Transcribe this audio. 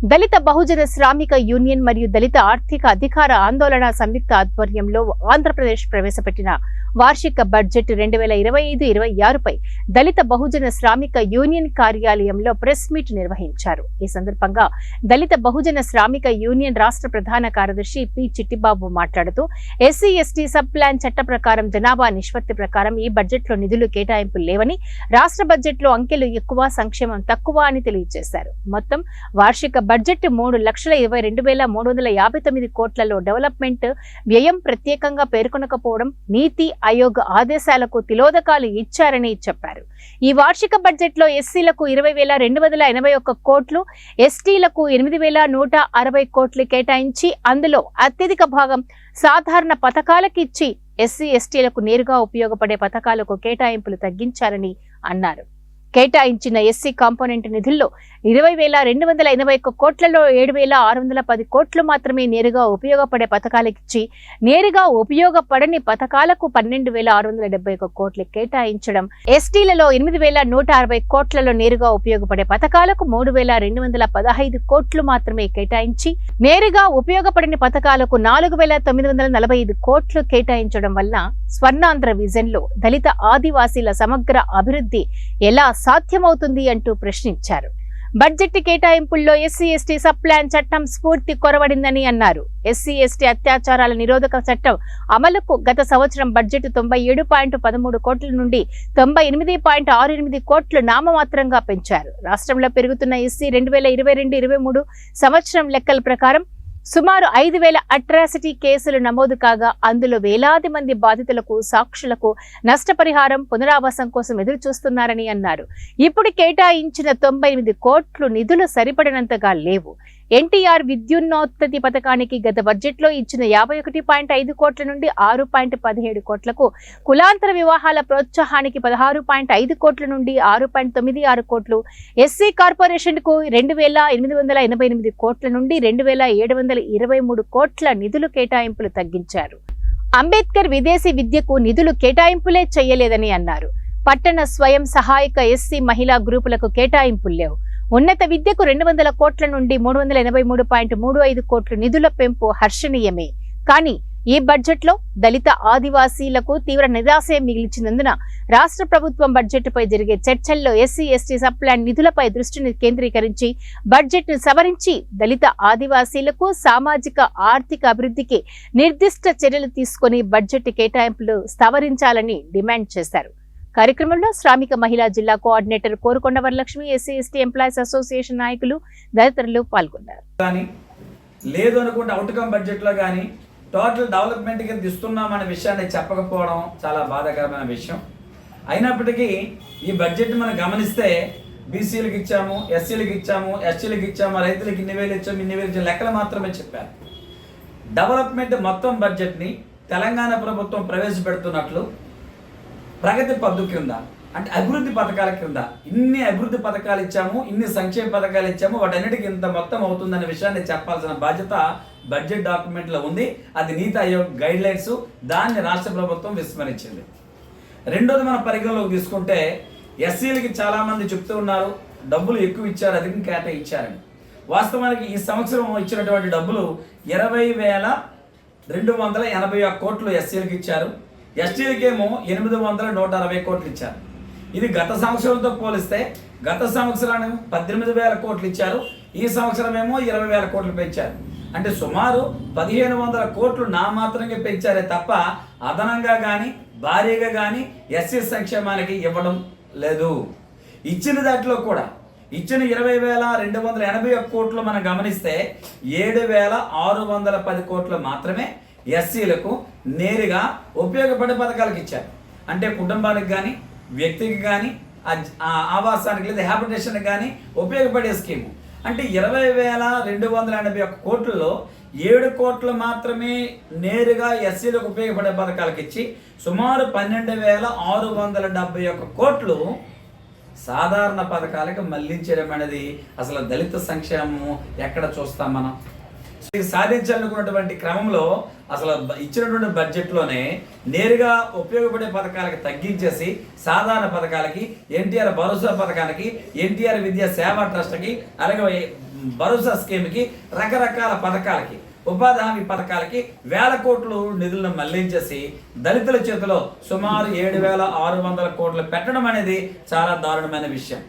దళిత బహుజన శ్రామిక యూనియన్ మరియు దళిత ఆర్థిక అధికార ఆందోళన సంయుక్త ఆధ్వర్యంలో ఆంధ్రప్రదేశ్ ప్రవేశపెట్టిన వార్షిక బడ్జెట్ 2025-26పై దళిత బహుజన శ్రామిక యూనియన్ కార్యాలయంలో ప్రెస్ మీట్ నిర్వహించారు. ఈ సందర్భంగా దళిత బహుజన శ్రామిక యూనియన్ రాష్ట్ర ప్రధాన కార్యదర్శి పి చిట్టిబాబు మాట్లాడుతూ ఎస్సీ ఎస్టీ సబ్ ప్లాన్ చట్ట ప్రకారం జనాభా నిష్పత్తి ప్రకారం ఈ బడ్జెట్లో నిధులు కేటాయింపులు లేవని, రాష్ట్ర బడ్జెట్లో అంకెలు ఎక్కువ సంక్షేమం తక్కువ అని తెలియజేశారు. మొత్తం వార్షిక బడ్జెట్ 3,22,359 కోట్లలో డెవలప్మెంట్ వ్యయం ప్రత్యేకంగా పేర్కొనకపోవడం నీతి ఆయోగ్ ఆదేశాలకు తిలోదకాలు ఇచ్చారని చెప్పారు. ఈ వార్షిక బడ్జెట్లో ఎస్సీలకు 20,281 కోట్లు, ఎస్టీలకు 8,160 కోట్లు కేటాయించి అందులో అత్యధిక భాగం సాధారణ పథకాలకు ఇచ్చి ఎస్సీ ఎస్టీలకు నేరుగా ఉపయోగపడే పథకాలకు కేటాయింపులు తగ్గించారని అన్నారు. కేటాయించిన ఎస్సీ కాంపోనెంట్ నిధుల్లో 20,281 కోట్లలో 7,610 కోట్లు మాత్రమే నేరుగా ఉపయోగపడే పథకాలకిచ్చి నేరుగా ఉపయోగపడని పథకాలకు 12,671 కోట్లు కేటాయించడం, ఎస్టీలలో 8,160 కోట్లలో నేరుగా ఉపయోగపడే పథకాలకు 3,215 కోట్లు మాత్రమే కేటాయించి నేరుగా ఉపయోగపడని పథకాలకు 4,945 కోట్లు కేటాయించడం వల్ల స్వర్ణాంధ్ర విజన్ లో దళిత ఆదివాసీల సమగ్ర అభివృద్ధి ఎలా సాధ్యమవుతుంది అంటూ ప్రశ్నించారు. బడ్జెట్ కేటాయింపుల్లో ఎస్సీ ఎస్టీ సబ్ ప్లాన్ చట్టం స్ఫూర్తి కొరవడిందని అన్నారు. ఎస్సీ ఎస్టీ అత్యాచారాల నిరోధక చట్టం అమలుకు గత సంవత్సరం బడ్జెట్ 97.13 కోట్ల నుండి 98.68 కోట్లు నామమాత్రంగా పెంచారు. రాష్ట్రంలో పెరుగుతున్న ఎస్సీ 2022-23 సంవత్సరం లెక్కల ప్రకారం సుమారు 5,000 అట్రాసిటీ కేసులు నమోదు కాగా అందులో వేలాది మంది బాధితులకు, సాక్షులకు నష్టపరిహారం, పునరావాసం కోసం ఎదురు చూస్తున్నారని అన్నారు. ఇప్పుడు కేటాయించిన 98 కోట్లు నిధులు సరిపడినంతగా లేవు. ఎన్టీఆర్ విద్యున్నోత్పత్తి పథకానికి గత బడ్జెట్లో ఇచ్చిన 51.5 కోట్ల నుండి 6.17 కోట్లకు, కులాంతర వివాహాల ప్రోత్సాహానికి 16.5 కోట్ల నుండి 6.96 కోట్లు, ఎస్సీ కార్పొరేషన్ కు 2,888 కోట్ల నుండి 2,723 కోట్ల నిధులు కేటాయింపులు తగ్గించారు. అంబేద్కర్ విదేశీ విద్యకు నిధులు కేటాయింపులే చేయలేదని అన్నారు. పట్టణ స్వయం సహాయక ఎస్సీ మహిళా గ్రూపులకు కేటాయింపులు లేవు. ఉన్నత విద్యకు 200 కోట్ల నుండి 383.35 కోట్ల నిధుల పెంపు హర్షణీయమే. కానీ ఈ బడ్జెట్లో దళిత ఆదివాసీలకు తీవ్ర నిరాశ మిగిల్చినందున రాష్ట్ర ప్రభుత్వం బడ్జెట్ పై జరిగే చర్చల్లో ఎస్సీ ఎస్టీ సబ్ ప్లాన్ నిధులపై దృష్టిని కేంద్రీకరించి బడ్జెట్ ను సవరించి దళిత ఆదివాసీలకు సామాజిక ఆర్థిక అభివృద్ధికి నిర్దిష్ట చర్యలు తీసుకుని బడ్జెట్ కేటాయింపులు సవరించాలని డిమాండ్ చేశారు. కార్యక్రమంలో శ్రామిక మహిళా జిల్లా coordinator Korukonda Varalakshmi, SC ST employees association నాయకులు తదితరులు పాల్గొన్నారు. లేదు అనుకుంటే అవుట్కమ్ బడ్జెట్ లో కానీ టోటల్ డెవలప్మెంట్ కింద ఇస్తున్నామనే విషయాన్ని చెప్పకపోవడం చాలా బాధాకరమైన విషయం. అయినప్పటికీ ఈ బడ్జెట్ మనం గమనిస్తే బీసీలకు ఇచ్చాము, ఎస్సీలకు ఇచ్చాము, ఎస్టీలకు ఇచ్చాము, రైతులకు ఇన్ని వేలు ఇచ్చాము, ఇన్ని వేలు ఇచ్చాము లెక్కలు మాత్రమే చెప్పారు. డెవలప్మెంట్ మొత్తం బడ్జెట్ని తెలంగాణ ప్రభుత్వం ప్రవేశపెడుతున్నట్లు ప్రగతి పద్దు కింద అంటే అభివృద్ధి పథకాల కింద ఇన్ని అభివృద్ధి పథకాలు ఇచ్చాము, ఇన్ని సంక్షేమ పథకాలు ఇచ్చాము, వాటన్నిటికీ ఇంత మొత్తం అవుతుందనే విషయాన్ని చెప్పాల్సిన బాధ్యత బడ్జెట్ డాక్యుమెంట్లో ఉంది. అది నీతి ఆయోగ్ గైడ్ లైన్స్, దాన్ని రాష్ట్ర ప్రభుత్వం విస్మరించింది. రెండోది మనం పరిగణలోకి తీసుకుంటే ఎస్సీలకి చాలామంది చెప్తూ ఉన్నారు డబ్బులు ఎక్కువ ఇచ్చారు, అధికం కేటాయించారని. వాస్తవానికి ఈ సంవత్సరం ఇచ్చినటువంటి డబ్బులు 20,281 కోట్లు ఎస్సీలకు ఇచ్చారు, ఎస్టీలకేమో 8,160 కోట్లు ఇచ్చారు. ఇది గత సంవత్సరంతో పోలిస్తే గత సంవత్సరం 18,000 కోట్లు ఇచ్చారు, ఈ సంవత్సరం ఏమో 20,000 కోట్లు పెంచారు. అంటే సుమారు 1,500 కోట్లు నామాత్రంగా పెంచారే తప్ప అదనంగా కానీ భారీగా కానీ ఎస్సీ సంక్షేమానికి ఇవ్వడం లేదు. ఇచ్చిన దాంట్లో కూడా ఇచ్చిన 20,281 కోట్లు మనం గమనిస్తే 7,610 కోట్లు మాత్రమే ఎస్సీలకు నేరుగా ఉపయోగపడే పథకాలకు ఇచ్చారు. అంటే కుటుంబానికి కానీ వ్యక్తికి కానీ ఆవాసానికి లేదా హ్యాబిటేషన్కి కానీ ఉపయోగపడే స్కీము. అంటే 20,281 కోట్లలో 7 కోట్లు మాత్రమే నేరుగా ఎస్సీలకు ఉపయోగపడే పథకాలకు ఇచ్చి సుమారు 12,671 కోట్లు సాధారణ పథకాలకు మళ్లించడం అనేది అసలు దళిత సంక్షేమము ఎక్కడ చూస్తాం మనం. సాధించాలనుకున్నటువంటి క్రమంలో అసలు ఇచ్చినటువంటి బడ్జెట్లోనే నేరుగా ఉపయోగపడే పథకాలకి తగ్గించేసి సాధారణ పథకాలకి, ఎన్టీఆర్ భరోసా పథకానికి, ఎన్టీఆర్ విద్యా సేవా ట్రస్ట్కి, అలాగే భరోసా స్కీమ్కి, రకరకాల పథకాలకి, ఉపాధి హామీ పథకాలకి వేల కోట్లు నిధులను మళ్లించేసి దళితుల చేతిలో సుమారు 7,600 కోట్లు పెట్టడం అనేది చాలా దారుణమైన విషయం.